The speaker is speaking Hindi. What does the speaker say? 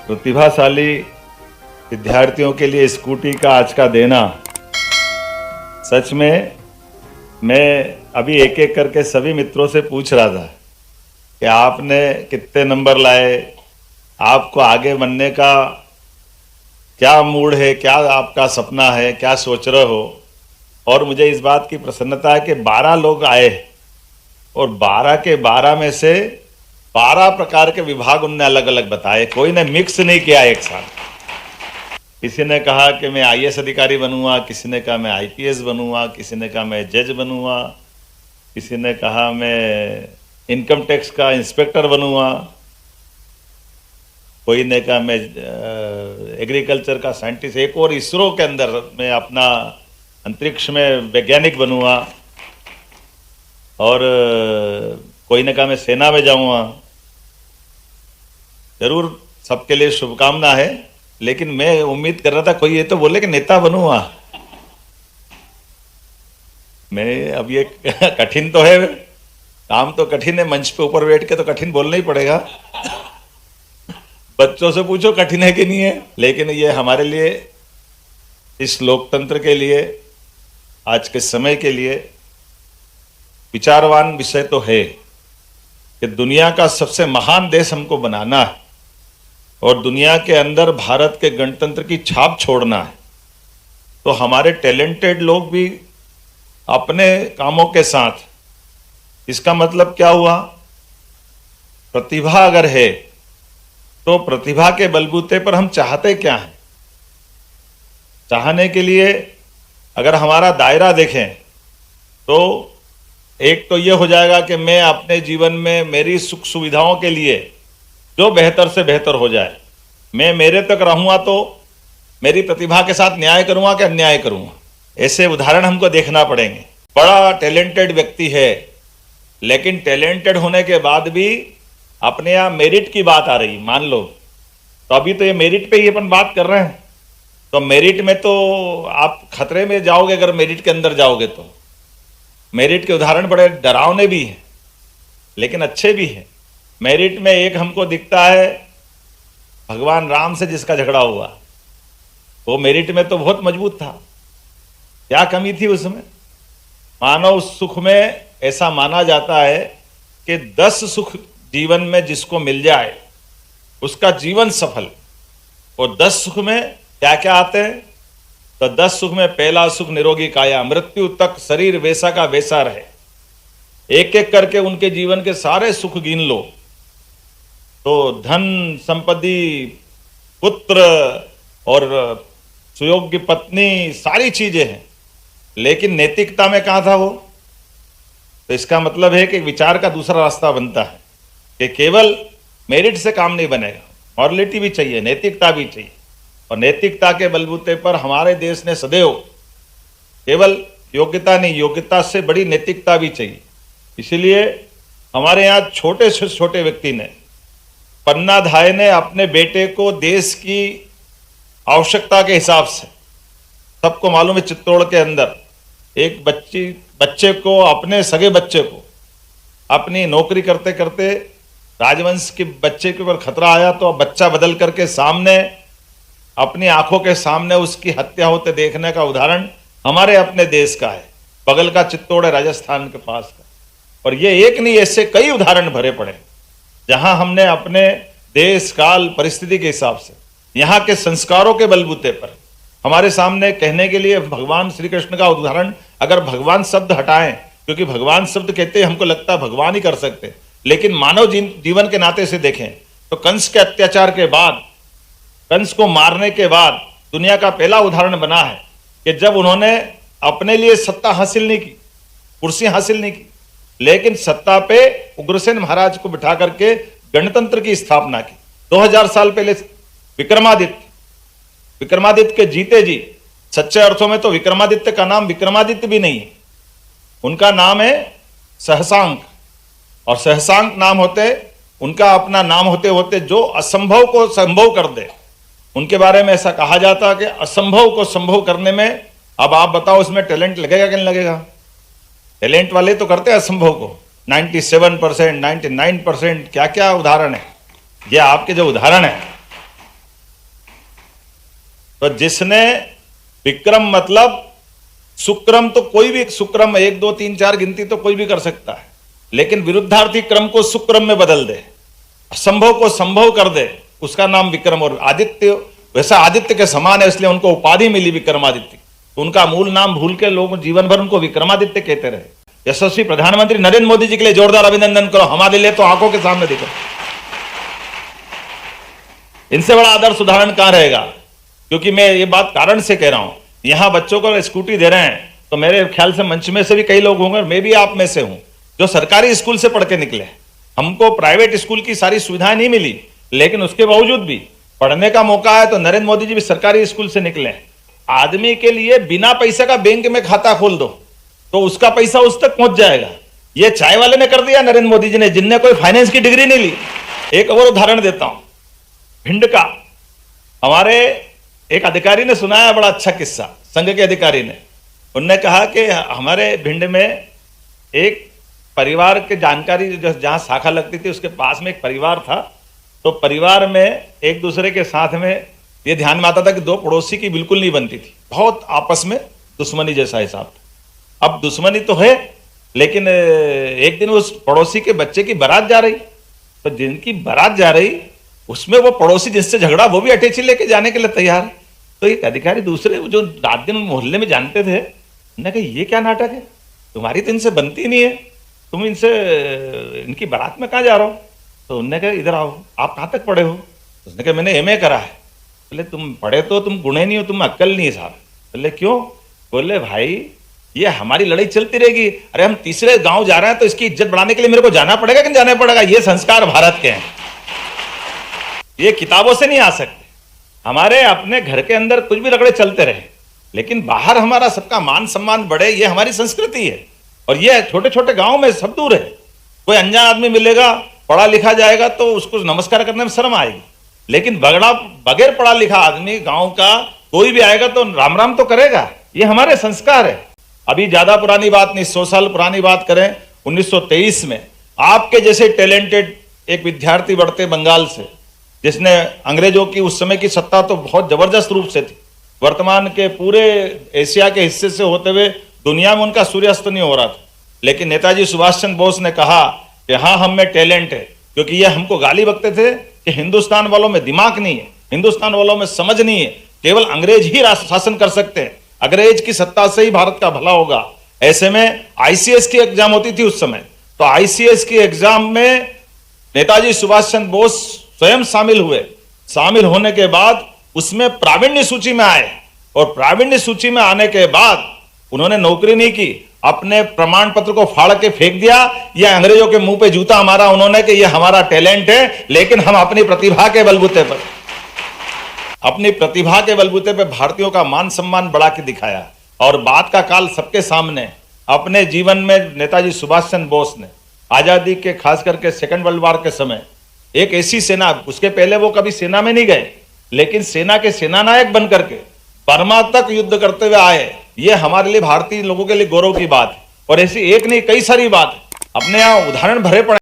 प्रतिभाशाली विद्यार्थियों के लिए स्कूटी का आज का देना, सच में मैं अभी एक एक करके सभी मित्रों से पूछ रहा था कि आपने कितने नंबर लाए, आपको आगे बनने का क्या मूड है, क्या आपका सपना है, क्या सोच रहे हो। और मुझे इस बात की प्रसन्नता है कि 12 लोग आए और 12 के 12 में से 12 प्रकार के विभाग उनने अलग अलग बताए, कोई ने मिक्स नहीं किया एक साथ। किसी ने कहा कि मैं आईएएस अधिकारी बनूंगा, किसी ने कहा मैं आईपीएस बनूंगा, किसी ने कहा मैं जज बनूंगा, किसी ने कहा मैं इनकम टैक्स का इंस्पेक्टर बनूंगा, कोई ने कहा मैं एग्रीकल्चर का साइंटिस्ट, एक और इसरो के अंदर मैं अपना अंतरिक्ष में वैज्ञानिक बनूंगा, और कोई ने कहा मैं सेना में जाऊंगा। जरूर सबके लिए शुभकामना है, लेकिन मैं उम्मीद कर रहा था कोई ये तो बोले कि नेता बनूंगा। मैं अब ये कठिन तो है, काम तो कठिन है, मंच पे ऊपर बैठ के तो कठिन बोलना ही पड़ेगा। बच्चों से पूछो कठिन है कि नहीं है, लेकिन ये हमारे लिए, इस लोकतंत्र के लिए, आज के समय के लिए विचारवान विषय तो है कि दुनिया का सबसे महान देश हमको बनाना है और दुनिया के अंदर भारत के गणतंत्र की छाप छोड़ना है। तो हमारे टैलेंटेड लोग भी अपने कामों के साथ, इसका मतलब क्या हुआ, प्रतिभा अगर है तो प्रतिभा के बलबूते पर हम चाहते क्या हैं। चाहने के लिए अगर हमारा दायरा देखें तो एक तो यह हो जाएगा कि मैं अपने जीवन में मेरी सुख सुविधाओं के लिए जो बेहतर से बेहतर हो जाए, मैं मेरे तक रहूंगा तो मेरी प्रतिभा के साथ न्याय करूंगा कि अन्याय करूंगा। ऐसे उदाहरण हमको देखना पड़ेंगे। बड़ा टैलेंटेड व्यक्ति है, लेकिन टैलेंटेड होने के बाद भी अपने यहाँ मेरिट की बात आ रही, मान लो तो अभी तो ये मेरिट पे ही अपन बात कर रहे हैं, तो मेरिट में तो आप खतरे में जाओगे अगर मेरिट के अंदर जाओगे तो। मेरिट के उदाहरण बड़े डरावने भी हैं लेकिन अच्छे भी हैं। मेरिट में एक हमको दिखता है भगवान राम से जिसका झगड़ा हुआ, वो मेरिट में तो बहुत मजबूत था। क्या कमी थी उसमें? मानव सुख में ऐसा माना जाता है कि 10 सुख जीवन में जिसको मिल जाए उसका जीवन सफल। और 10 सुख में क्या क्या आते हैं? तो 10 सुख में पहला सुख निरोगी काया, मृत्यु तक शरीर वैसा का वैसा रहे। एक एक करके उनके जीवन के सारे सुख गिन लो तो धन, संपत्ति, पुत्र और सुयोग्य पत्नी, सारी चीजें हैं, लेकिन नैतिकता में कहां था वो? तो इसका मतलब है कि विचार का दूसरा रास्ता बनता है कि केवल मेरिट से काम नहीं बनेगा, मॉरलिटी भी चाहिए, नैतिकता भी चाहिए। और नैतिकता के बलबूते पर हमारे देश ने सदैव केवल योग्यता नहीं, योग्यता से बड़ी नैतिकता भी चाहिए। इसीलिए हमारे यहाँ छोटे से छोटे व्यक्ति ने, पन्ना धाय ने अपने बेटे को देश की आवश्यकता के हिसाब से, सबको मालूम है चित्तौड़ के अंदर एक बच्चे को, अपने सगे बच्चे को, अपनी नौकरी करते करते राजवंश के बच्चे के ऊपर खतरा आया तो बच्चा बदल करके सामने, अपनी आंखों के सामने उसकी हत्या होते देखने का उदाहरण हमारे अपने देश का है। बगल का चित्तौड़ है, राजस्थान के पास का। और ये एक नहीं, ऐसे कई उदाहरण भरे पड़े जहां हमने अपने देश काल परिस्थिति के हिसाब से, यहाँ के संस्कारों के बलबूते पर हमारे सामने कहने के लिए भगवान श्री कृष्ण का उदाहरण, अगर भगवान शब्द हटाएं, क्योंकि भगवान शब्द कहते हमको लगता है भगवान ही कर सकते, लेकिन मानव जीवन के नाते से देखें तो कंस के अत्याचार के बाद, कंस को मारने के बाद दुनिया का पहला उदाहरण बना है कि जब उन्होंने अपने लिए सत्ता हासिल नहीं की, कुर्सी हासिल नहीं की, लेकिन सत्ता पे उग्रसेन महाराज को बिठा करके गणतंत्र की स्थापना की। 2000 साल पहले विक्रमादित्य के जीते जी, सच्चे अर्थों में तो विक्रमादित्य का नाम विक्रमादित्य भी नहीं है, उनका नाम है सहसांक। और सहसांक नाम होते, उनका अपना नाम होते होते जो असंभव को संभव कर दे, उनके बारे में ऐसा कहा जाता कि असंभव को संभव करने में, अब आप बताओ उसमें टैलेंट लगेगा कि नहीं लगेगा? टैलेंट वाले तो करते हैं असंभव को। 97%, 99%, क्या क्या उदाहरण है। ये आपके जो उदाहरण है तो जिसने विक्रम मतलब सुक्रम तो कोई भी, सुक्रम 1 2 3 4 गिनती तो कोई भी कर सकता है, लेकिन विरुद्धार्थी क्रम को सुक्रम में बदल दे, असंभव को संभव कर दे, उसका नाम विक्रम। और आदित्य वैसा आदित्य के समान है, इसलिए उनको उपाधि मिली विक्रमादित्य। तो उनका मूल नाम भूल के लोग जीवन भर उनको विक्रमादित्य कहते रहे। यशस्वी प्रधानमंत्री नरेंद्र मोदी जी के लिए जोरदार अभिनंदन करो, हमारे लिए तो आंखों के सामने दिखो। इनसे बड़ा आदर्श उदाहरण कहां रहेगा? क्योंकि मैं ये बात कारण से कह रहा हूं, यहां बच्चों को स्कूटी दे रहे हैं, तो मेरे ख्याल से मंच में से भी कई लोग होंगे, मैं भी आप में से हूं, जो सरकारी स्कूल से पढ़ के निकले। हमको प्राइवेट स्कूल की सारी सुविधाएं नहीं मिली, लेकिन उसके बावजूद भी पढ़ने का मौका है। तो नरेंद्र मोदी जी भी सरकारी स्कूल से निकले। आदमी के लिए बिना पैसे का बैंक में खाता खोल दो तो उसका पैसा उस तक पहुंच जाएगा। ये चाय वाले ने कर दिया नरेंद्र मोदी जी ने, जिनने कोई फाइनेंस की डिग्री नहीं ली। एक और उदाहरण देता हूं, भिंड का। हमारे एक अधिकारी ने सुनाया बड़ा अच्छा किस्सा, संघ के अधिकारी ने। उनने कहा कि हमारे भिंड में एक परिवार के जानकारी, जहां शाखा लगती थी उसके पास में एक परिवार था। तो परिवार में एक दूसरे के साथ में ये ध्यान में आता था कि 2 पड़ोसी की बिल्कुल नहीं बनती थी, बहुत आपस में दुश्मनी जैसा हिसाब था। अब दुश्मनी तो है, लेकिन एक दिन उस पड़ोसी के बच्चे की बारात जा रही, तो जिनकी बारात जा रही उसमें वो पड़ोसी जिससे झगड़ा वो भी अटैची लेके जाने के लिए तैयार है। तो एक अधिकारी दूसरे जो रात दिन मोहल्ले में जानते थे, उन्होंने कहा ये क्या नाटक है, तुम्हारी तो इनसे बनती नहीं है, तुम इनसे इनकी बारात में कहाँ जा रहे हो? तो उन्होंने कहा इधर आओ, आप कहाँ तक पढ़े हो? उसने कहा मैंने MA करा है। बोले तुम पढ़े तो तुम गुणे नहीं हो, तुम अक्ल नहीं है साहब। बोले क्यों? बोले भाई ये हमारी लड़ाई चलती रहेगी। अरे हम तीसरे गांव जा रहे हैं तो इसकी इज्जत बढ़ाने के लिए मेरे को जाना पड़ेगा कि नहीं जाना पड़ेगा? ये संस्कार भारत के हैं, ये किताबों से नहीं आ सकते। हमारे अपने घर के अंदर कुछ भी रगड़े चलते रहे, लेकिन बाहर हमारा सबका मान सम्मान बढ़े, ये हमारी संस्कृति है। और ये छोटे छोटे गांव में सब दूर है। कोई अनजान आदमी मिलेगा, पढ़ा लिखा जाएगा तो उसको नमस्कार करने में शर्म आएगी, लेकिन बगैर पढ़ा लिखा आदमी गांव का कोई भी आएगा तो राम राम तो करेगा। ये हमारे संस्कार है। अभी ज्यादा पुरानी बात नहीं, 100 साल पुरानी बात करें, 1923 में आपके जैसे टैलेंटेड एक विद्यार्थी बढ़ते बंगाल से, जिसने अंग्रेजों की उस समय की सत्ता तो बहुत जबरदस्त रूप से थी, वर्तमान के पूरे एशिया के हिस्से से होते हुए दुनिया में उनका सूर्यास्त नहीं हो रहा था। लेकिन नेताजी सुभाष चंद्र बोस ने कहा कि हाँ हम में टैलेंट है, क्योंकि ये हमको गाली बकते थे कि हिंदुस्तान वालों में दिमाग नहीं है, हिंदुस्तान वालों में समझ नहीं है, केवल अंग्रेज ही शासन कर सकते हैं, अंग्रेज की सत्ता से ही भारत का भला होगा। ऐसे में ICS की एग्जाम होती थी उस समय, तो ICS की एग्जाम में नेताजी सुभाष चंद्र बोस स्वयं शामिल हुए। शामिल होने के बाद उसमें प्रावीण्य सूची में आए, और प्रावीण्य सूची में आने के बाद उन्होंने नौकरी नहीं की, अपने प्रमाण पत्र को फाड़ के फेंक दिया। यह अंग्रेजों के मुंह पे जूता मारा उन्होंने कि यह हमारा टैलेंट है, लेकिन हम अपनी प्रतिभा के बलबूते पर भारतीयों का मान सम्मान बढ़ा के दिखाया। और बात का काल सबके सामने, अपने जीवन में नेताजी सुभाष चंद्र बोस ने आजादी के खास करके सेकंड वर्ल्ड वॉर के समय एक ऐसी सेना, उसके पहले वो कभी सेना में नहीं गए, लेकिन सेना के सेनानायक बन करके बर्मा तक युद्ध करते हुए आए। ये हमारे लिए भारतीय लोगों के लिए गौरव की बात है। और ऐसी एक नहीं कई सारी बात अपने यहाँ उदाहरण भरे पड़े।